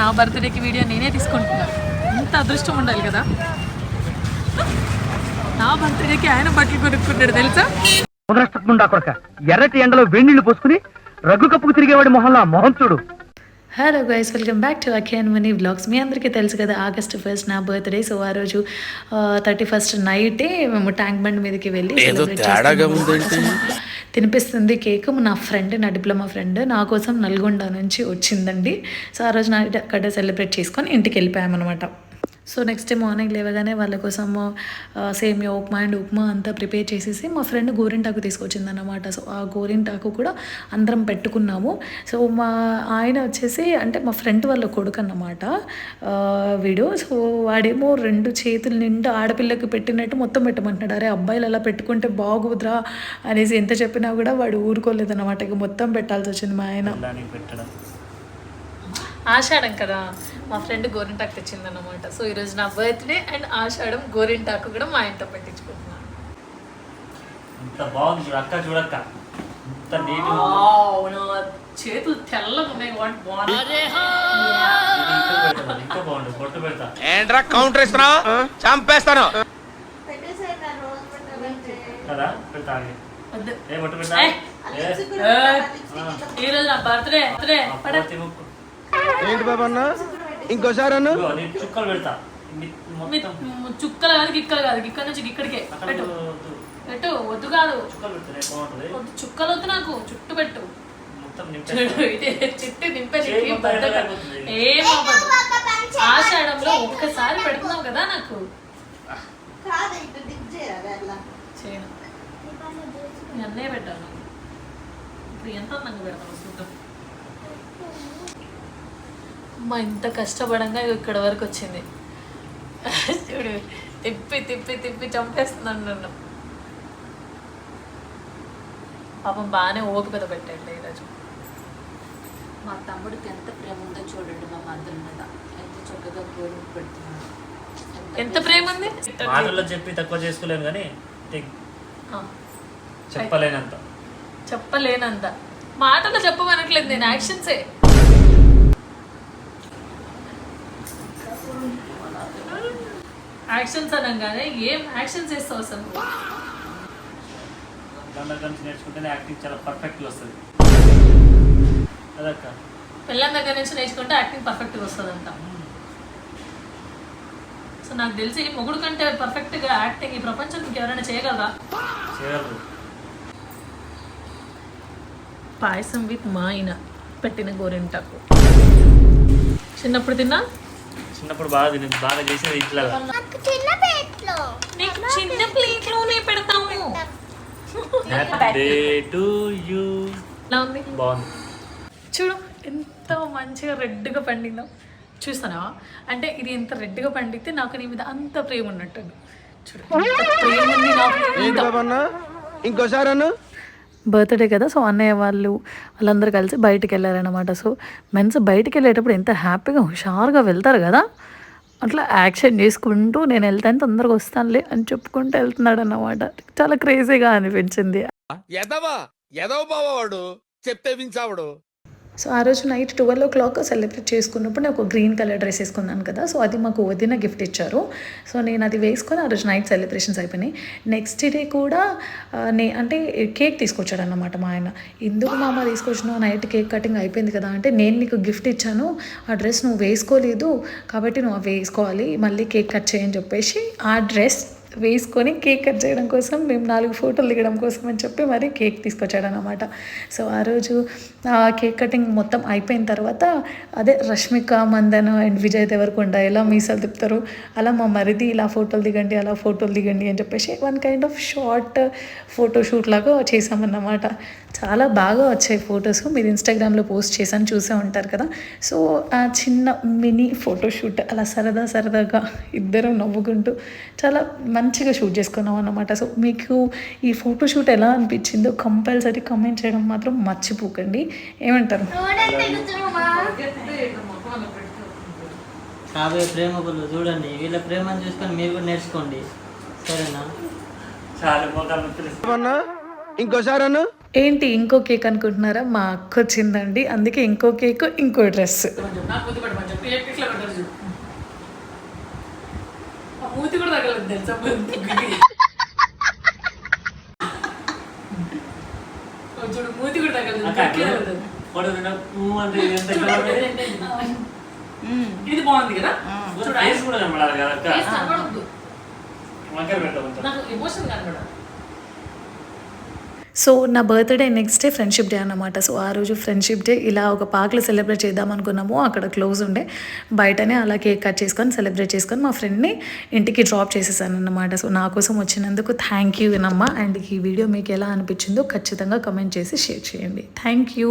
నా బర్త్డేకి వీడియో నేనే తీసుకుంటున్నాను. ఎంత అదృష్టం ఉండాలి కదా. నా బర్త్డేకి ఆయన బట్టలు కొనుక్కున్నాడు తెలుసా. ఎర్రటి ఎండలో వేణీళ్లు పోసుకుని రగ్గు కప్పుకు తిరిగేవాడి మొహంలో మొహం చూడు. Hello guys, welcome back to Akhi and Mani vlogs. మీ అందరికీ తెలుసు కదా, August 1st నా బర్త్డే. సో ఆ రోజు 31st నైటే మేము ట్యాంక్ బండ్ మీదకి వెళ్ళి తినిపిస్తుంది కేక్. నా ఫ్రెండ్, నా డిప్లొమా ఫ్రెండ్ నా కోసం నల్గొండ నుంచి వచ్చిందండి. సో ఆ రోజు నైట్ అక్కడ సెలబ్రేట్ చేసుకొని ఇంటికి వెళ్ళిపోయామన్నమాట. సో నెక్స్ట్ డే మార్నింగ్ లేవగానే వాళ్ళ కోసం సేమియా ఉప్మా అండ్ ఉప్మా అంతా ప్రిపేర్ చేసేసి మా ఫ్రెండ్ గోరింటాకు తీసుకొచ్చిందన్నమాట. సో ఆ గోరింటాకు కూడా అందరం పెట్టుకున్నాము. సో మా ఆయన వచ్చేసి అంటే మా ఫ్రెండ్ వాళ్ళ కొడుకు అన్నమాట వీడు. సో వాడేమో 2 చేతుల నిండా ఆడపిల్లకి పెట్టినట్టు మొత్తం పెట్టమంటున్నాడు. అరే అబ్బాయిలు అలా పెట్టుకుంటే బాగోదురా అనేసి ఎంత చెప్పినా కూడా వాడు ఊరుకోలేదన్నమాట. ఇక మొత్తం పెట్టాల్సి వచ్చింది మా ఆయన. ఆషాఢం కదా, మా ఫ్రెండ్ గోరింటాకు తెచ్చిందన్నమాట. సో ఈరోజు నా బర్త్డే అండ్ ఆషాఢం గోరింటాకు కూడా మా ఇంట్లో పెట్టించుకుంటున్నాను. చేతులు తెల్లగా ఉన్నాయి. ఈరోజు నా బర్త్డే. ఏంటి బాబా అన్న, ఇంకోసారి అన్న చుక్కలు పెడతా. చుక్కలు కాదు, గిక్కలు కాదు, ఇక్కడ నుంచి ఇక్కడికే పెట్టు పెట్టు. వద్దు కాదు, చుక్కలు వద్దు, నాకు చుట్టు పెట్టు. చుట్టూ నింపే ఏం ఆషాఢంలో ఒక్కసారి పెడుతున్నావు కదా నాకు. చేయను, అన్నే పెట్టాను. ఇప్పుడు ఎంత అందంగా పెడతాను చూద్దాం. మా ఇంత కష్టపడంగా ఇక్కడ వరకు వచ్చింది చూడు. తిప్పి తిప్పి తిప్పి చంపేస్తున్నాను నన్ను. పాపం బాగానే ఓపికత పెట్టండి ఈరోజు. మా తమ్ముడికి ఎంత ప్రేమ ఉందో చూడండి. మా మద్దతు మీద ఎంత చక్కగా గోరు పెడుతున్నాడు. ఎంత ప్రేమ ఉంది. మాటల్లో చెప్పి తక్కువ చేసుకోలేను కానీ చెప్పలేనంత మాటల్లో చెప్పమనట్లేదు నేను, యాక్షన్సే. యాక్షన్స్ అనగానే ఏం యాక్షన్స్ చేస్తావు అసలు? నేర్చుకుంటే యాక్టింగ్ చాలా పర్ఫెక్ట్గా వస్తుంది. పిల్లల దగ్గర నుంచి నేర్చుకుంటే యాక్టింగ్ పర్ఫెక్ట్గా వస్తుంది అంట. సో నాకు తెలిసి మొగుడు కంటే పర్ఫెక్ట్గా యాక్టింగ్ ఈ ప్రపంచం ఇంకెవరైనా చేయగలరా? పాయసం విత్ మా ఆయన పెట్టిన గోరింటాకు చిన్నప్పుడు తిన్నా. చిన్నప్పుడు బాగా చేసేది ఇట్లా చిన్న ప్లేట్ లోనే పెడతాము. బాగుంది చూడు ఎంత మంచిగా రెడ్గా పండిందో. చూస్తానా అంటే ఇది ఎంత రెడ్గా పండితే నాకు నీ మీద అంత ప్రేమ ఉన్నట్టు. చూడు ప్రేమ ఉంది నాకు. ఇంకోసారి అన్న బర్త్డే కదా, సో అన్నయ్య వాళ్ళందరూ కలిసి బయటికి వెళ్ళారనమాట. సో మెన్స్ బయటికి వెళ్ళేటప్పుడు ఎంత హ్యాపీగా హుషారుగా వెళ్తారు కదా, అట్లా యాక్షన్ చేసుకుంటూ నేను వెళ్తాను తొందరగా వస్తానులే అని చెప్పుకుంటూ వెళ్తున్నాడు అన్నమాట. చాలా క్రేజీగా అనిపించింది. చెప్తే వించావుడు. సో ఆ రోజు నైట్ 12 o'clock సెలబ్రేట్ చేసుకున్నప్పుడు నేను ఒక గ్రీన్ కలర్ డ్రెస్ వేసుకున్నాను కదా. సో అది మాకు వదిన గిఫ్ట్ ఇచ్చారు. సో నేను అది వేసుకొని ఆ రోజు నైట్ సెలబ్రేషన్స్ అయిపోయినాయి. నెక్స్ట్ డే కూడా అంటే కేక్ తీసుకొచ్చాడు అన్నమాట మా ఆయన. ఎందుకు మామ తీసుకొచ్చినావు, నైట్ కేక్ కటింగ్ అయిపోయింది కదా అంటే, నేను నీకు గిఫ్ట్ ఇచ్చాను, ఆ డ్రెస్ నువ్వు వేసుకోలేదు కాబట్టి నువ్వు వేసుకోవాలి, మళ్ళీ కేక్ కట్ చేయని చెప్పేసి ఆ డ్రెస్ వేసుకొని కేక్ కట్ చేయడం కోసం మేము 4 ఫోటోలు దిగడం కోసం అని చెప్పి మరి కేక్ తీసుకొచ్చాడనమాట. సో ఆ రోజు కేక్ కటింగ్ మొత్తం అయిపోయిన తర్వాత అదే రష్మిక మందన్ అండ్ విజయ్ దేవరకొండ ఎలా మీసాలు తిప్పుతారు అలా మా మరిది ఇలా ఫోటోలు దిగండి అలా ఫోటోలు దిగండి అని చెప్పేసి one kind of short photoshoot లాగా చేసామన్నమాట. చాలా బాగా వచ్చాయి ఫొటోస్. మీరు ఇన్స్టాగ్రామ్లో పోస్ట్ చేశాను, చూసే ఉంటారు కదా. సో ఆ చిన్న మినీ ఫోటోషూట్ అలా సరదాగా ఇద్దరం నవ్వుకుంటూ చాలా మంచిగా షూట్ చేసుకున్నాం అన్నమాట. సో మీకు ఈ ఫోటోషూట్ ఎలా అనిపించిందో కంపల్సరీ కమెంట్ చేయడం మాత్రం మర్చిపోకండి. ఏమంటారు? కాబోయే ప్రేమకులు చూడండి, వీళ్ళ ప్రేమను చూసుకొని మీరు కూడా నేర్చుకోండి, సరేనా? ఇంకోసారి అన్న ఏంటి ఇంకో కేక్ అనుకుంటున్నారా? మా అక్క వచ్చిందండి, అందుకే ఇంకో కేక్ ఇంకో డ్రెస్. నాకు మూతి పెట్టమని చెప్పి ఇట్లా పెట్టారు చూడు. ఆ మూతి కూడా తగలదు తెలుసా బుగ్గికి. చూడు మూతి కూడా తగలదు, బుగ్గి తగలదు. ఇది బాగుంది కదా, చూడు ఐస్ కూడా కనబడాలి కదా అక్క. టేస్ట్ కనబడొద్దు. వంకాయ పెట్టు కొంచెం. నాకు ఎమోషన్ కనబడదు. సో నా birthday next day friendship day అన్నమాట. సో ఆ రోజు ఫ్రెండ్షిప్ డే ఇలా ఒక పార్క్లో సెలబ్రేట్ చేద్దాం అనుకున్నాము. అక్కడ క్లోజ్ ఉండే, బయటనే అలా కేక్ కట్ చేసుకొని సెలబ్రేట్ చేసుకొని మా ఫ్రెండ్ని ఇంటికి డ్రాప్ చేసేసాను అన్నమాట. సో నా కోసం వచ్చినందుకు థ్యాంక్ యూ వినమ్మ. అండ్ ఈ వీడియో మీకు ఎలా అనిపించిందో ఖచ్చితంగా కమెంట్ చేసి షేర్ చేయండి. Thank you.